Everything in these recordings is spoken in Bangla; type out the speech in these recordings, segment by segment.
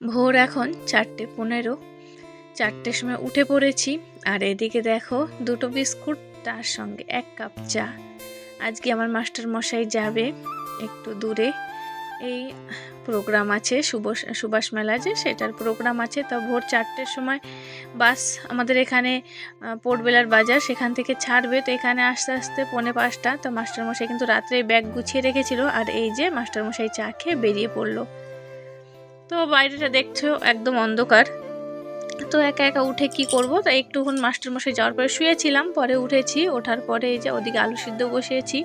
ভোর এখন 4:15। 4টের সময় উঠে পড়েছি। আর এদিকে দেখো দুটো বিস্কুট, তার সঙ্গে 1 কাপ চা। আজকে আমার মাস্টার মশাই যাবে একটু দূরে, এই প্রোগ্রাম আছে সুভাষ মেলা, যে সেটার প্রোগ্রাম আছে। তা ভোর 4টের সময় বাস আমাদের এখানে পোর্টবেলার বাজার, সেখান থেকে ছাড়বে। তো এখানে আস্তে আস্তে 4:45। তো মাস্টারমশাই কিন্তু রাত্রে ব্যাগ গুছিয়ে রেখেছিল। আর এই যে মাস্টারমশাই চা খেয়ে বেরিয়ে পড়লো। তো বাইরেটা দেখছো একদম অন্ধকার। তো একা একা উঠে কি করব, তো একটুক্ষণ মাস্টারমশাই যাওয়ার পরে শুয়েছিলাম, পরে উঠেছি। ওঠার পরে এই যে ওদিকে আলু সিদ্ধ বসিয়েছি,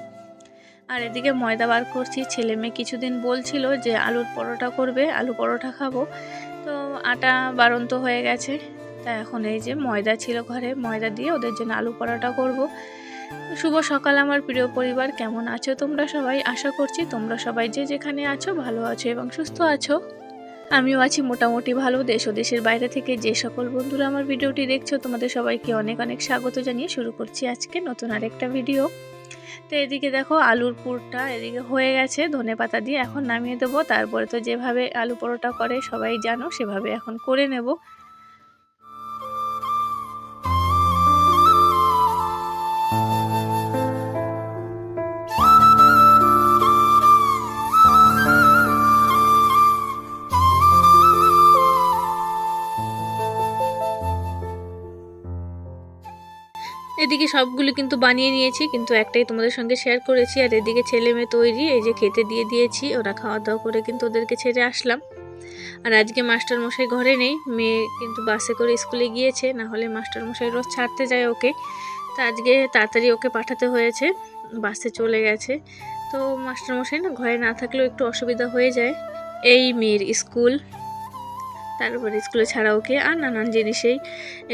আর এদিকে ময়দা বার করছি। ছেলে মেয়ে কিছুদিন বলছিল যে আলুর পরোটা করবে, আলু পরোটা খাবো। তো আটা বাড়ন্ত হয়ে গেছে, তা এখন এই যে ময়দা ছিল ঘরে, ময়দা দিয়ে ওদের জন্য আলু পরোটা করব। শুভ সকাল আমার প্রিয় পরিবার, কেমন আছো তোমরা সবাই? আশা করছি তোমরা সবাই যে যেখানে আছো ভালো আছো এবং সুস্থ আছো। আমিও আছি মোটামুটি ভালো। দেশ ও দেশের বাইরে থেকে যে সকল বন্ধুরা আমার ভিডিওটি দেখছো, তোমাদের সবাইকে অনেক অনেক স্বাগত জানিয়ে শুরু করছি আজকে নতুন আরেকটা ভিডিও। তো এদিকে দেখো আলুর পুরটা এদিকে হয়ে গেছে, ধনেপাতা দিয়ে এখন নামিয়ে দেবো। তারপরে তো যেভাবে আলু পরোটা করে সবাই জানো, সেভাবে এখন করে নেব। এদিকে সবগুলো কিন্তু বানিয়ে নিয়েছি, কিন্তু একটাই তোমাদের সঙ্গে শেয়ার করেছি। আর এদিকে ছেলে মেয়ে তৈরি, এই যে খেতে দিয়ে দিয়েছি, ওরা খাওয়া দাওয়া করে কিন্তু ওদেরকে ছেড়ে আসলাম। আর আজকে মাস্টার মশাই ঘরে নেই, মেয়ে কিন্তু বাসে করে স্কুলে গিয়েছে, না হলে মাস্টার মশাই রোজ ছাড়তে যায় ওকে। তো আজকে তাড়াতাড়ি ওকে পাঠাতে হয়েছে, বাসে চলে গেছে। তো মাস্টার মশাই না ঘরে না থাকলেও একটু অসুবিধা হয়ে যায়, এই মেয়ের স্কুল, তারপরে স্কুলে ছাড়া ওকে আর নানান জিনিসেই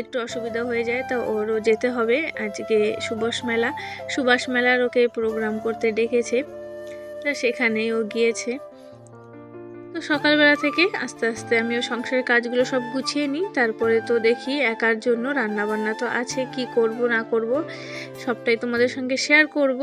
একটু অসুবিধা হয়ে যায়। তো ওরও যেতে হবে আজকে সুভাষ মেলার ওকে প্রোগ্রাম করতে ডেকেছে, তা সেখানেই ও গিয়েছে। তো সকালবেলা থেকে আস্তে আস্তে আমিও সংসারের কাজগুলো সব গুছিয়ে নিই। তারপরে তো দেখি একার জন্য রান্নাবান্না তো আছে, কি করব না করব সবটাই তোমাদের সঙ্গে শেয়ার করব।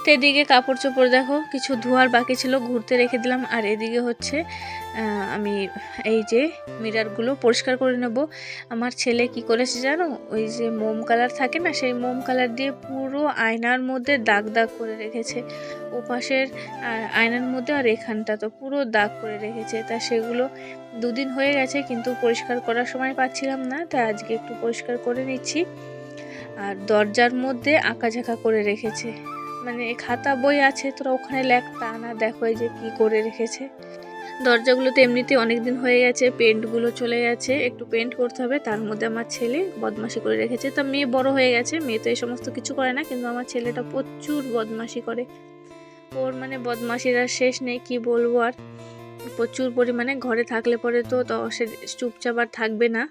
তো এদিকে কাপড় চোপড় দেখো কিছু ধোয়ার বাকি ছিল, ঘুরতে রেখে দিলাম। আর এদিকে হচ্ছে আমি এই যে মিররগুলো পরিষ্কার করে নেব। আমার ছেলে কি করেছে জানো, ওই যে মোম কালার থাকে না, সেই মোম কালার দিয়ে পুরো আয়নার মধ্যে দাগ দাগ করে রেখেছে। ওপাশের আয়নার মধ্যে আর এখানটা তো পুরো দাগ করে রেখেছে। তা সেগুলো 2 দিন হয়ে গেছে, কিন্তু পরিষ্কার করার সময় পাচ্ছিলাম না, তাই আজকে একটু পরিষ্কার করে নিচ্ছি। আর দরজার মধ্যে আঁকাঝাঁকা করে রেখেছে, মানে খাতা বই আছে, তোরা ওখানে লেখ, তা না দেখো এই যে কি করে রেখেছে। দরজাগুলো তো এমনিতে অনেক দিন হয়ে গেছে, পেন্টগুলো চলে গেছে, একটু পেন্ট করতে হবে। তার মধ্যে আমার ছেলে বদমাশি করে রেখেছে। তা মেয়ে বড় হয়ে গেছে, মেয়ে তো এই সমস্ত কিছু করে না, কিন্তু আমার ছেলেটা প্রচুর বদমাশি করে। ওর মানে বদমাশির আর শেষ নেই, কি বলবো আর। প্রচুর পরিমাণে ঘরে থাকলে পরে তো সে চুপচাপ আর থাকবে না।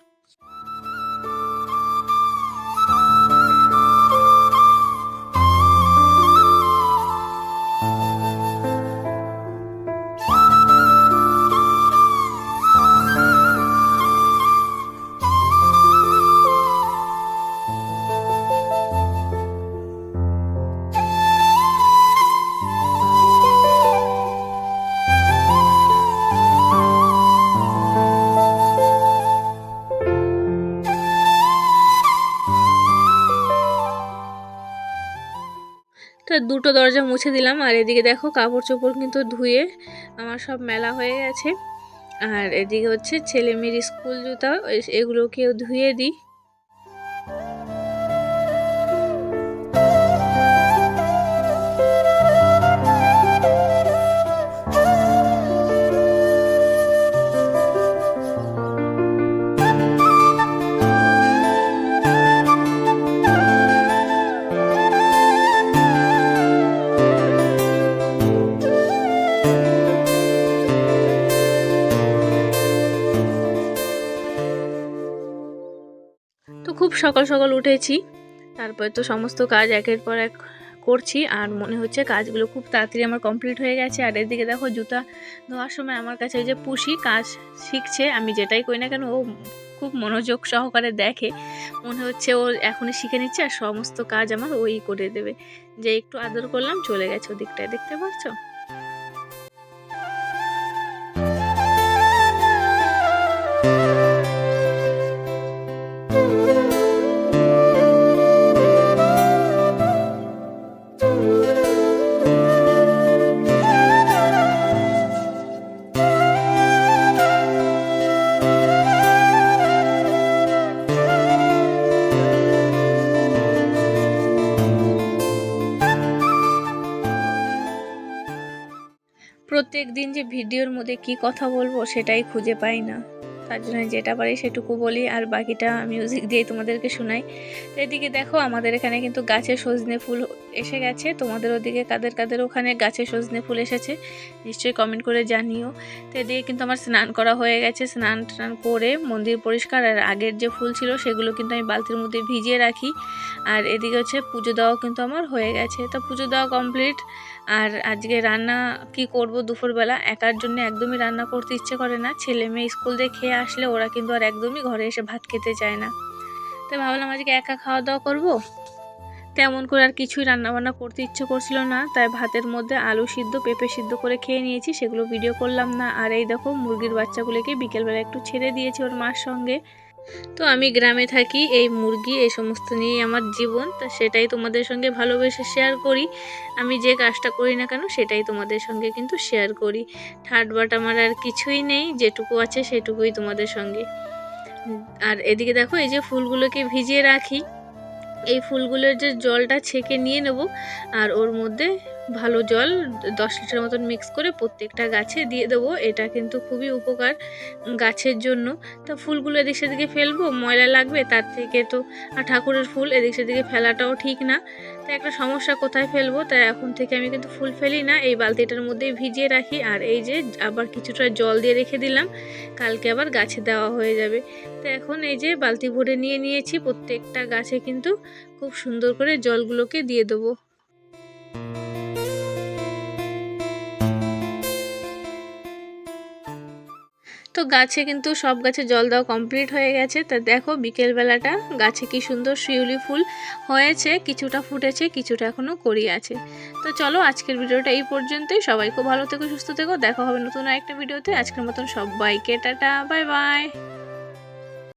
তো দুটো দরজা মুছে দিলাম। আর এদিকে দেখো কাপড় চোপড় কিন্তু ধুয়ে আমার সব মেলা হয়ে গেছে। আর এদিকে হচ্ছে ছেলে মেয়ের স্কুল জুতা, এগুলোকেও ধুয়ে দিই। তো খুব সকাল সকাল উঠেছি, তারপরে তো সমস্ত কাজ একের পর এক করছি আর মনে হচ্ছে কাজগুলো খুব তাড়াতাড়ি আমার কমপ্লিট হয়ে গেছে। আর এদিকে দেখো জুতা ধোয়ার সময় আমার কাছে ওই যে পুষি কাজ শিখছে, আমি যেটাই করি না কেন ও খুব মনোযোগ সহকারে দেখে, মনে হচ্ছে ও এখনই শিখে নিচ্ছে আর সমস্ত কাজ আমার ওই করে দেবে। যে একটু আদর করলাম চলে গেছে ওদিকটায়, দেখতে পাচ্ছ। প্রত্যেক দিন যে ভিডিওর মধ্যে কি কথা বলবো সেটাই খুঁজে পাই না, তার জন্য যেটা পারি সেটুকু বলি আর বাকিটা মিউজিক দিয়ে তোমাদেরকে শোনাই। তো এদিকে দেখো আমাদের এখানে কিন্তু গাছে সজনে ফুল এসে গেছে, তোমাদের ওদিকে কাদের কাদের ওখানে গাছে সজনে ফুল এসেছে নিশ্চয়ই কমেন্ট করে জানিও। তো এদিকে কিন্তু আমার স্নান করা হয়ে গেছে, স্নান টান করে মন্দির পরিষ্কার, আর আগের যে ফুল ছিল সেগুলো কিন্তু আমি বালতির মধ্যে ভিজিয়ে রাখি। আর এদিকে হচ্ছে পুজো দেওয়াও কিন্তু আমার হয়ে গেছে, তো পুজো দেওয়া কমপ্লিট। আর আজকে রান্না কি করব দুপুরবেলা, একার জন্য একদমই রান্না করতে ইচ্ছে করে না, ছেলে মেয়ে স্কুল থেকে খেয়ে আসলে ওরা কিন্তু আর একদমই ঘরে এসে ভাত খেতে চায় না, তাই ভাবলাম আজকে একা খাওয়া দাওয়া করব। তেমন করে আর কিছুই রান্নাবান্না করতে ইচ্ছে করছিল না, তাই ভাতের মধ্যে আলু সিদ্ধ পেঁপে সিদ্ধ করে খেয়ে নিয়েছি, সেগুলো ভিডিও করলাম না। আর এই দেখো মুরগির বাচ্চাগুলোকে বিকেলবেলা একটু ছেড়ে দিয়েছি ওর মার সঙ্গে। তো আমি গ্রামে থাকি, এই মুরগি এই সমস্ত নিয়েই আমার জীবন, তা সেটাই তোমাদের সঙ্গে ভালোবেসে শেয়ার করি। আমি যে কাজটা করি না কেন সেটাই তোমাদের সঙ্গে কিন্তু শেয়ার করি। ঠাট বাট আমার আর কিছুই নেই, যেটুকু আছে সেটুকুই তোমাদের সঙ্গে। আর এদিকে দেখো এই যে ফুলগুলোকে ভিজিয়ে রাখি, এই ফুলগুলোর যে জলটা ছেঁকে নিয়ে নেব আর ওর মধ্যে ভালো জল 10 লিটার মতন মিক্স করে প্রত্যেকটা গাছে দিয়ে দেবো, এটা কিন্তু খুবই উপকার গাছের জন্য। তা ফুলগুলো এদিক সেদিকে ফেলবো, ময়লা লাগবে, তার থেকে তো আর ঠাকুরের ফুল এদিক সেদিকে ফেলাটাও ঠিক না, তাই একটা সমস্যা কোথায় ফেলবো, তাই এখন থেকে আমি কিন্তু ফুল ফেলি না, এই বালতিটার মধ্যেই ভিজিয়ে রাখি। আর এই যে আবার কিছুটা জল দিয়ে রেখে দিলাম, কালকে আবার গাছে দেওয়া হয়ে যাবে। তো এখন এই যে বালতি ভরে নিয়ে নিয়েছি, প্রত্যেকটা গাছে কিন্তু খুব সুন্দর করে জলগুলোকে দিয়ে দেবো। তো গাছে কিন্তু সব গাছে জল দেওয়া কমপ্লিট হয়ে গেছে। তা দেখো বিকেলবেলাটা গাছে কি সুন্দর শিউলি ফুল হয়েছে, কিছুটা ফুটেছে কিছুটা এখনও কড়ি আছে। তো চলো আজকের ভিডিওটা এই পর্যন্তই, সবাই খুব ভালো থেকো সুস্থ থেকো, দেখা হবে নতুন আরেকটা ভিডিওতে। আজকের মতন সবাইকে টাটা, বাই বাই।